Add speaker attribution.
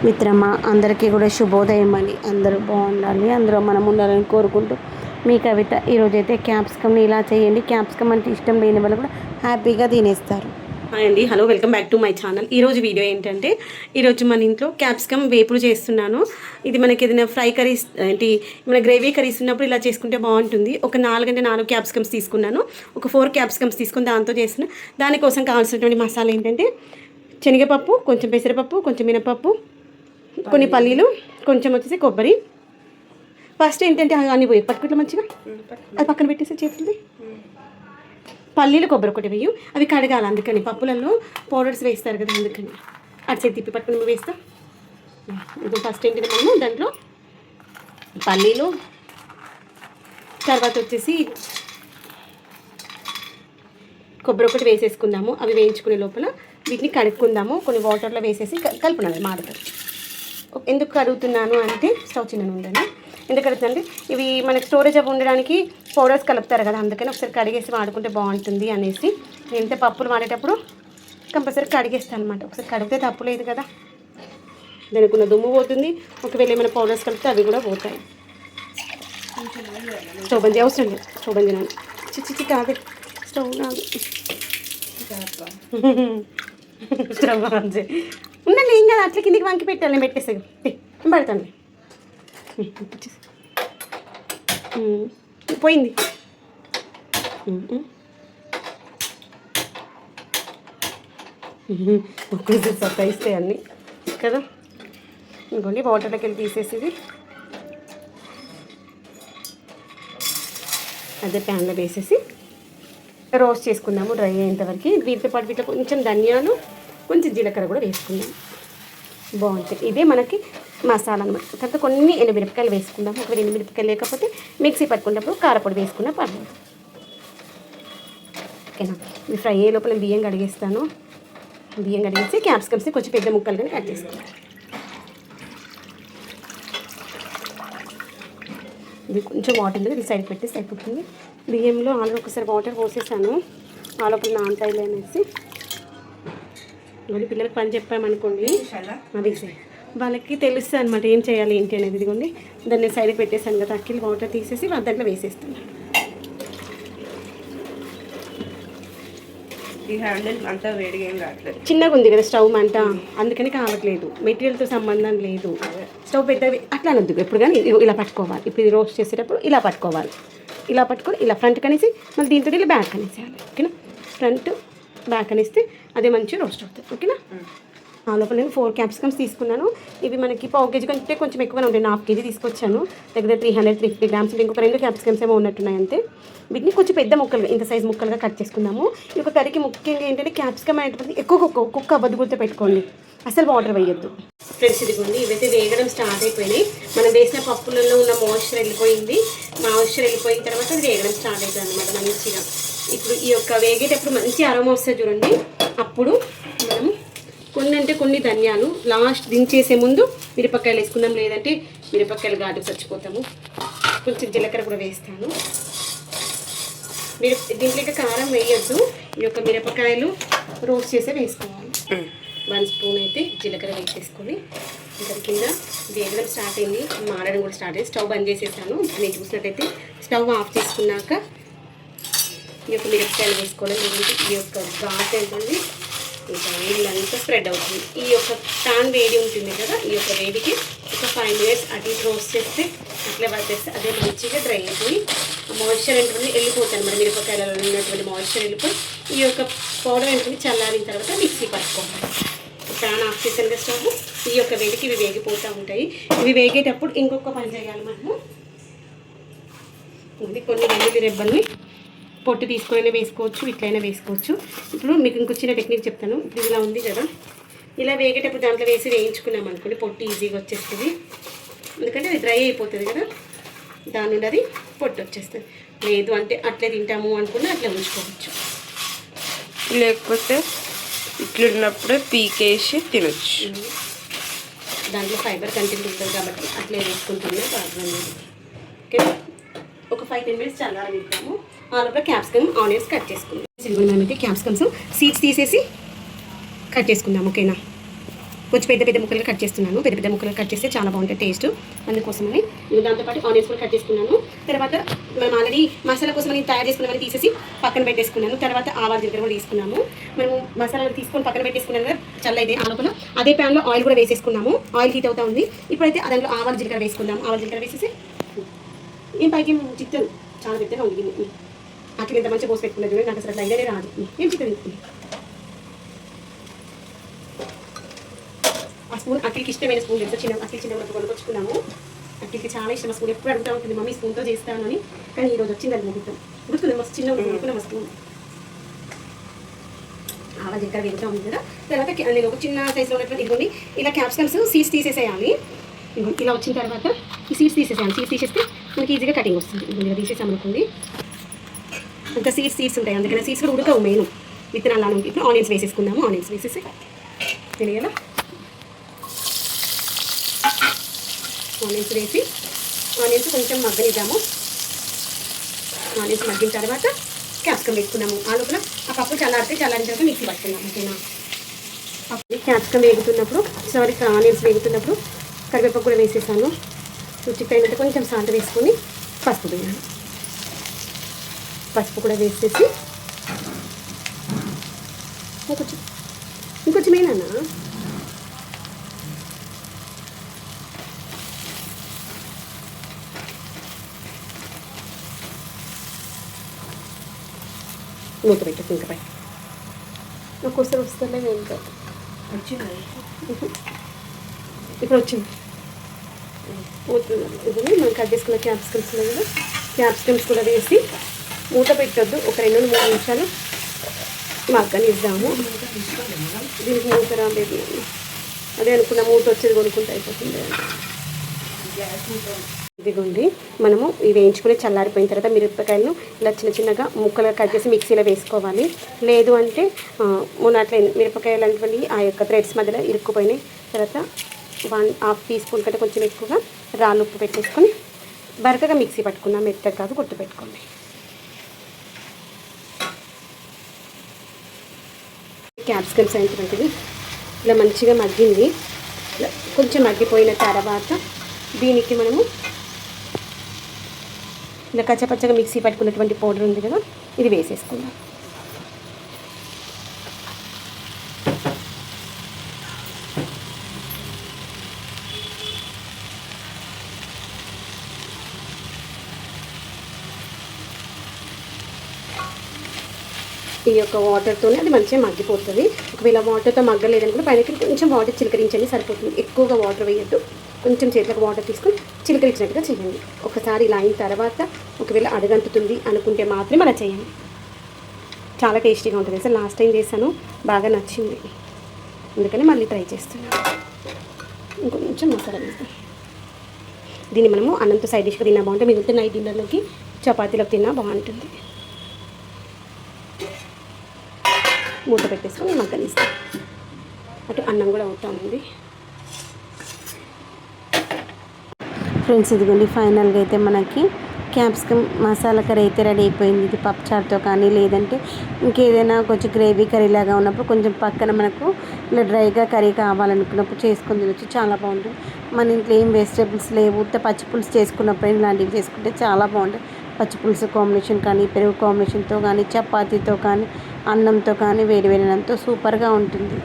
Speaker 1: మిత్రమా అందరికీ కూడా శుభోదయం అని అందరూ బాగుండాలి, అందరూ మనం ఉండాలని కోరుకుంటూ మీ కవిత. ఈరోజైతే క్యాప్సికమ్ని ఇలా చేయండి. క్యాప్సికమ్ అంటే ఇష్టం లేని వాళ్ళు కూడా హ్యాపీగా తినేస్తారు.
Speaker 2: హాయ్ అండి, hello, welcome back to my channel. ఈరోజు వీడియో ఏంటంటే, ఈరోజు మన ఇంట్లో క్యాప్సికమ్ వేపుడు చేస్తున్నాను. ఇది మనకి ఏదైనా ఫ్రై కర్రీస్ ఏంటి మన గ్రేవీ కర్రీస్ ఉన్నప్పుడు ఇలా చేసుకుంటే బాగుంటుంది. ఒక 4 క్యాప్సికమ్స్ తీసుకున్నాను, ఒక 4 క్యాప్సికమ్స్ తీసుకుని దాంతో చేసిన. దానికోసం కావాల్సినటువంటి మసాలా ఏంటంటే శనగపప్పు, కొంచెం పెసరపప్పు, కొంచెం మినపప్పు, కొన్ని పల్లీలు, కొంచెం వచ్చేసి కొబ్బరి. ఫస్ట్ ఏంటంటే అన్నీ పోయి పట్టుకుంటే మంచిగా అది పక్కన పెట్టేసి చేతుంది. పల్లీలు, కొబ్బరి ఒకటి వేయు, అవి కడగాలి. అందుకని పప్పులలో పౌడర్స్ వేస్తారు కదా, అందుకని అటు సైడ్ తిప్పి పట్టుకుని వేస్తాం. ఇప్పుడు ఫస్ట్ ఏంటంటే మనము దాంట్లో పల్లీలు, తర్వాత వచ్చేసి కొబ్బరి ఒకటి వేసేసుకుందాము. అవి వేయించుకునే లోపల వీటిని కడుక్కుందాము. కొన్ని వాటర్లో వేసేసి కలుపునాలి మాడతారు. ఎందుకు కడుగుతున్నాను అంటే స్టవ్ చిన్న ఉండండి. ఎందుకు కడుగుతుందంటే ఇవి మనకి స్టోరేజ్ అవి ఉండడానికి పౌడర్స్ కలుపుతారు కదా, అందుకని ఒకసారి కడిగేసి వాడుకుంటే బాగుంటుంది అనేసి. నేనైతే పప్పులు వాడేటప్పుడు కంపల్సరీ కడిగేస్తాను అనమాట. ఒకసారి కడిగితే తప్పు లేదు కదా, దానికి ఉన్న దుమ్ము పోతుంది. ఒకవేళ ఏమైనా పౌడర్స్ కలిపితే అవి కూడా పోతాయి. స్టవ్ బంద్ అవసరం లేదు, స్టవ్ బంద్ చేయాలి. చిచ్చి కాదు, స్టవ్ కాదు, స్టవ్ ఆన్ చేయి. ఉండండి, ఏం కాదు, అట్లా కిందికి వంకి పెట్టాలి. నేను పెట్టేస్తాను, పడతాను. పోయింది. ఒక్కసారి సత్తాయిస్తాయి అన్నీ కదా. ఇంకోండి, వాటర్లోకి వెళ్ళి తీసేసి ఇది అదే ప్యాన్లో వేసేసి రోస్ట్ చేసుకుందాము డ్రై అయ్యేంతవరకు. వీటితో పాటు వీటిలో కొంచెం ధనియాలు, కొంచెం జీలకర్ర కూడా వేసుకుందాం, బాగుంటుంది. ఇదే మనకి మసాలా అనమాట. తర్వాత కొన్ని ఎండుమిరపకాయలు వేసుకుందాం. ఒకవేళ ఎండుమిరపకాయలు లేకపోతే మిక్సీ పట్టుకున్నప్పుడు కారపొడి వేసుకున్నా పర్లేదు. ఓకేనా, ఇది ఫ్రై అయ్యే లోపల బియ్యం కడిగేస్తాను. బియ్యం కడిగేసి క్యాప్సికమ్స్ని కొంచెం పెద్ద ముక్కలు కానీ కట్ చేసుకుంటాను. ఇది కొంచెం వాటర్ ఉంది, ఇది సైడ్ పెట్టేసి అయిపోతుంది. బియ్యంలో ఆల్రెడీ ఒకసారి వాటర్ పోసేసాను, ఆ లోపల నానతాయిలు అనేసి. మళ్ళీ పిల్లలకి పని చెప్పామనుకోండి, అది వాళ్ళకి తెలుస్తుంది అనమాట ఏం చేయాలి ఏంటి అనేది. ఇదిగోండి, దాన్ని సైడ్కి పెట్టేసాను కదా, అక్కిలు వాటర్ తీసేసి దాంట్లో వేసేస్తాను.
Speaker 3: ఈ హ్యాండిల్ అంతా వేడిగా ఏం రావట్లేదు,
Speaker 2: చిన్నగా ఉంది కదా స్టవ్ మంట, అందుకని కావట్లేదు. మెటీరియల్తో సంబంధం లేదు. స్టవ్ పెద్దవి అట్లా అనొద్దు. ఎప్పుడు కానీ ఇలా పట్టుకోవాలి. ఇప్పుడు ఇది రోస్ట్ చేసేటప్పుడు ఇలా పట్టుకోవాలి. ఇలా పట్టుకొని ఇలా ఫ్రంట్ కనేసి మళ్ళీ దీంతో ఇలా బ్యాక్ అనేసేయాలి. ఓకేనా, ఫ్రంట్ బ్యాక్ అనేస్తే అదే మంచిగా రోస్ట్ అవుతుంది. ఓకేనా, ఆ లోపల నేను 4 క్యాప్సికమ్స్ తీసుకున్నాను. ఇవి మనకి 1/4 కేజీ కంటే కొంచెం ఎక్కువనే ఉంటాయి. 1/2 కేజీ తీసుకొచ్చాను. దగ్గర 350 గ్రామ్స్. ఇంకొక 2 క్యాప్సికమ్స్ ఏమో ఉన్నట్టున్నాయి అంతే. వీటిని కొంచెం పెద్ద ముక్కలుగా, ఇంత సైజ్ ముక్కలుగా కట్ చేసుకుందాము. ఈ ఒక కర్రీకి ముఖ్యంగా ఏంటంటే క్యాప్సికమ్ అనేటువంటి ఎక్కువ కుక్క బదుగులతో పెట్టుకోండి, అసలు వాటర్ వేయొద్దు. ఫ్రెండ్స్, ఇదిగోండి, ఇవైతే వేగడం స్టార్ట్ అయిపోయినాయి. మనం వేసిన పప్పులలో ఉన్న మాయిశ్చర్ వెళ్ళిపోయింది. మాయిశ్చర్ వెళ్ళిపోయిన తర్వాత అది వేగడం స్టార్ట్ అవుతుంది అనమాట మంచిగా. ఇప్పుడు ఈ యొక్క వేగేటప్పుడు మంచి అరోమా వస్తుంది చూడండి. అప్పుడు మనం కొన్ని ధనియాలు లాస్ట్ దించేసే ముందు మిరపకాయలు వేసుకుందాం, లేదంటే మిరపకాయలు ఘాటు చచ్చిపోతాము. కొంచెం జీలకర్ర కూడా వేస్తాను. దీంట్లో కారం వేయద్దు. ఈ యొక్క మిరపకాయలు రోస్ట్ చేసే వేసుకోవాలి. 1 స్పూన్ అయితే జీలకర్ర వేసేసుకొని ఇక్కడ కింద వేగడం స్టార్ట్ అయింది, మారడం కూడా స్టార్ట్ అయింది. స్టవ్ బంద్ చేసేసాను. నేను చూసినట్టయితే స్టవ్ ఆఫ్ చేసుకున్నాక ఈ యొక్క మిరపకాయలు వేసుకోవడం, లేదంటే ఈ యొక్క ఘాట్ ఏంటండి ఇంకా నీళ్ళంతా స్ప్రెడ్ అవుతుంది. ఈ యొక్క ప్యాన్ వేడి ఉంటుంది కదా, ఈ యొక్క వేడికి ఒక 5 మినిట్స్ అటు రోస్ట్ చేస్తే అట్లా పట్టేస్తే అదే మంచిగా డ్రై అయిపోయి మాయిశ్చర్ ఏంటంటే వెళ్ళిపోతాను. మరి మిరపకాయలలో ఉన్నటువంటి మాయిశ్చర్ వెళ్ళిపోయి ఈ యొక్క పౌడర్ ఏంటంటే చల్లారిన తర్వాత మిక్సీ పట్టుకోవాలి. ప్యాన్ ఆఫ్ చేసిన స్టవ్. ఈ యొక్క వేడికి ఇవి వేగిపోతూ ఉంటాయి. ఇవి వేగేటప్పుడు ఇంకొక పని చేయాలి మనము. ఇది కొన్ని వెల్లుల్లి రెబ్బల్ని పొట్టు తీసుకొని వేసుకోవచ్చు, ఇట్లయినా వేసుకోవచ్చు. ఇప్పుడు మీకు ఇంకొక చిన్న టెక్నిక్ చెప్తాను. ఇప్పుడు ఇలా ఉంది కదా, ఇలా వేగేటప్పుడు దాంట్లో వేసి వేయించుకున్నాం అనుకోండి, పొట్టు ఈజీగా వచ్చేస్తుంది. ఎందుకంటే అది డ్రై అయిపోతుంది కదా, దాని నుండి అది పొట్టు వచ్చేస్తుంది. లేదు అంటే అట్లే తింటాము అనుకున్నా అట్లా ఉంచుకోవచ్చు,
Speaker 3: లేకపోతే ఇట్లున్నప్పుడే పీకేసి తినొచ్చు.
Speaker 2: దాంట్లో ఫైబర్ కంటెంట్ ఉంటుంది కాబట్టి అట్లే వేసుకుంటున్నా ప్రాబ్లం లేదు. ఓకే, ఒక 5-10 మినిట్స్ చల్లారనిద్దాము. ఆ లోపల క్యాప్సికమ్, ఆనియన్స్ కట్ చేసుకుందాం. మనమైతే క్యాప్సికమ్స్ సీడ్స్ తీసేసి కట్ చేసుకుందాం. ఓకేనా, కొంచెం పెద్ద పెద్ద ముక్కలుగా కట్ చేస్తున్నాను. పెద్ద పెద్ద ముక్కలు కట్ చేస్తే చాలా బాగుంటుంది టేస్ట్. అందుకోసమని నేను దాంతోపాటు ఆనియన్స్ కూడా కట్ చేసుకున్నాను. తర్వాత మనం ఆల్రెడీ మసాలా కోసం నేను తయారు చేసుకున్నవన్నీ తీసేసి పక్కన పెట్టేసుకున్నాను. తర్వాత ఆవాలు జీలకర్ర కూడా తీసుకున్నాము. మనము మసాలాలు తీసుకొని పక్కన పెట్టేసుకున్నాను కదా, చల్లైతే ఆ లోపల అదే ప్యాన్లో ఆయిల్ కూడా వేసేసుకున్నాము. ఆయిల్ హీట్ అవుతా ఉంది. ఇప్పుడైతే దాంట్లో ఆవాలు జీలకర్ర వేసుకున్నాము. ఆవాలు జీలకర్ర వేసేసి ఏం పైకి చిక్కదు, చాలా పెద్దగా ఉంది. అట్లా ఎంత మంచిగా పోసి పెట్టుకున్నది నాకు అసలు అట్లా ఐడియానే రాదు. ఏం చిక్కదు. ఆ స్పూన్ అక్కడికి ఇష్టమైన స్పూన్ తెలుసు, అక్కడికి చిన్న కొనుక్కొచ్చుకున్నాము. అక్కడికి చాలా ఇష్టం. ఆ స్పూన్ ఎప్పుడు అడుగుతూ ఉంటుంది మమ్మీ స్పూన్తో చేస్తాను అని. కానీ ఈరోజు వచ్చింది ముహూర్తం. గుర్తుంది మస్తు చిన్న కొనుక్కున్నాం స్పూన్. ఆవా జీలకర్ర వేగుతూ ఉంది కదా. తర్వాత నేను ఒక చిన్న సైజులో ఉన్నటువంటి ఇదిగోండి ఇలా క్యాప్సికమ్స్ సీడ్స్ తీసేసేయాలి. ఇలా వచ్చిన తర్వాత ఈ సీడ్స్ తీసేసేయాలి. సీడ్స్ తీసేస్తే మనకి ఈజీగా కటింగ్ వస్తుంది. ఇలా తీసేసామనుకోండి, ఇంకా సీడ్స్ ఉంటాయి, అందుకని సీడ్స్ కూడా ఉడకవు మెయిన్ విత్తనాలు. ఇప్పుడు ఆనియన్స్ వేసేసుకుందాము. ఆనియన్స్ వేసేసి తెలియాలా ఆనియన్స్ వేసి ఆనియన్స్ కొంచెం మగ్గనిద్దాము. ఆనియన్స్ మగ్గిన తర్వాత క్యాప్సికమ్ వేసుకున్నాము. ఆ లోపల ఆ పప్పు చల్లారిన తర్వాత మిక్సీ పట్టుకున్నాము. ఓకేనా, క్యాప్సికమ్ వేగుతున్నప్పుడు ఆనియన్స్ వేగుతున్నప్పుడు కరివేపాకు కూడా వేసేసాను. రుచికి తగినట్టు కొంచెం సాల్ట్ వేసుకొని పసుపు వేయాలి. పసుపు కూడా వేసేసి ఇంకొంచెం ఏనా మూత పెట్టు. ఇంకా పై ఒక్కోసారి వస్తలే ఇంకా ఇప్పుడు వచ్చింది. ఇది మనం కట్ చేసుకున్న క్యాప్సికమ్స్ కదా, క్యాప్సికమ్స్ కూడా వేసి మూత పెట్టొద్దు. ఒక 2-3 నిమిషాలు మగ్గనిద్దాము. దీనికి మూత రాలేదు. అదే అనుకున్న మూత వచ్చేది కొనుక్కుంటే అయిపోతుంది. ఇదిగోండి మనము ఇవి వేయించుకుని చల్లారిపోయిన తర్వాత మిరపకాయలను ఇలా చిన్న చిన్నగా ముక్కలు కట్ చేసి మిక్సీలో వేసుకోవాలి. లేదు అంటే అట్లా మిరపకాయలు అనేటువంటి ఆ యొక్క థ్రెడ్స్ మధ్యలో ఇరుక్కుపోయినాయి. తర్వాత 1/2 టీ స్పూన్ కంటే కొంచెం ఎక్కువగా రాళ్ళు ఉప్పు పెట్టేసుకొని బరకగా మిక్సీ పట్టుకున్నాం. మెత్తగా కాదు, గుర్తుపెట్టుకోండి. క్యాప్సికమ్స్ అనేటువంటిది ఇలా మంచిగా మగ్గింది. కొంచెం మగ్గిపోయిన తర్వాత దీనికి మనము ఇలా కచ్చపచ్చగా మిక్సీ పట్టుకున్నటువంటి పౌడర్ ఉంది కదా, ఇది వేసేసుకుందాం. ఈ యొక్క వాటర్తోనే అది మంచిగా మగ్గిపోతుంది. ఒకవేళ వాటర్తో మగ్గలేదని కూడా పైన కొంచెం వాటర్ చిలకరించండి, సరిపోతుంది. ఎక్కువగా వాటర్ వేయద్దు. కొంచెం చేతులకు వాటర్ తీసుకొని చిలకరించినట్టుగా చేయండి. ఒకసారి ఇలా అయిన తర్వాత ఒకవేళ అడగంటుతుంది అనుకుంటే మాత్రమే అలా చేయండి. చాలా టేస్టీగా ఉంటుంది. అసలు లాస్ట్ టైం చేశాను, బాగా నచ్చింది, అందుకని మళ్ళీ ట్రై చేస్తున్నాను. ఇంకొంచెం మసాలా వేస్తాం. దీన్ని మనము అన్నంతో సైడ్ డిష్గా తిన్నా బాగుంటుంది. మిగిలితే నైట్ డిన్నర్లోకి చపాతీలకు తిన్నా బాగుంటుంది. మూత పెట్టేసుకొని మగ్గనిస్తాం. అటు అన్నం కూడా అవుతా ఉంది.
Speaker 1: ఫ్రెండ్స్ ఇదిగోండి ఫైనల్గా అయితే మనకి క్యాప్సికమ్ మసాలా కర్రీ అయితే రెడీ అయిపోయింది. ఇది పప్పుచారుతో కానీ లేదంటే ఇంకేదైనా కొంచెం గ్రేవీ కర్రీ లాగా ఉన్నప్పుడు కొంచెం పక్కన మనకు ఇలా డ్రైగా కర్రీ కావాలనుకున్నప్పుడు చేసుకొని తినొచ్చు. చాలా బాగుంటుంది. మన ఇంట్లో ఏం వెజిటేబుల్స్ లేవు, ఉత్త పచ్చి పులుసు చేసుకున్నప్పుడు ఇలాంటివి చేసుకుంటే చాలా బాగుంటుంది. పచ్చి పులుసు కాంబినేషన్ కానీ, పెరుగు కాంబినేషన్తో కానీ, చపాతీతో కానీ, అన్నంతో కానీ, వేడి వేడి అన్నంతో సూపర్గా ఉంటుంది.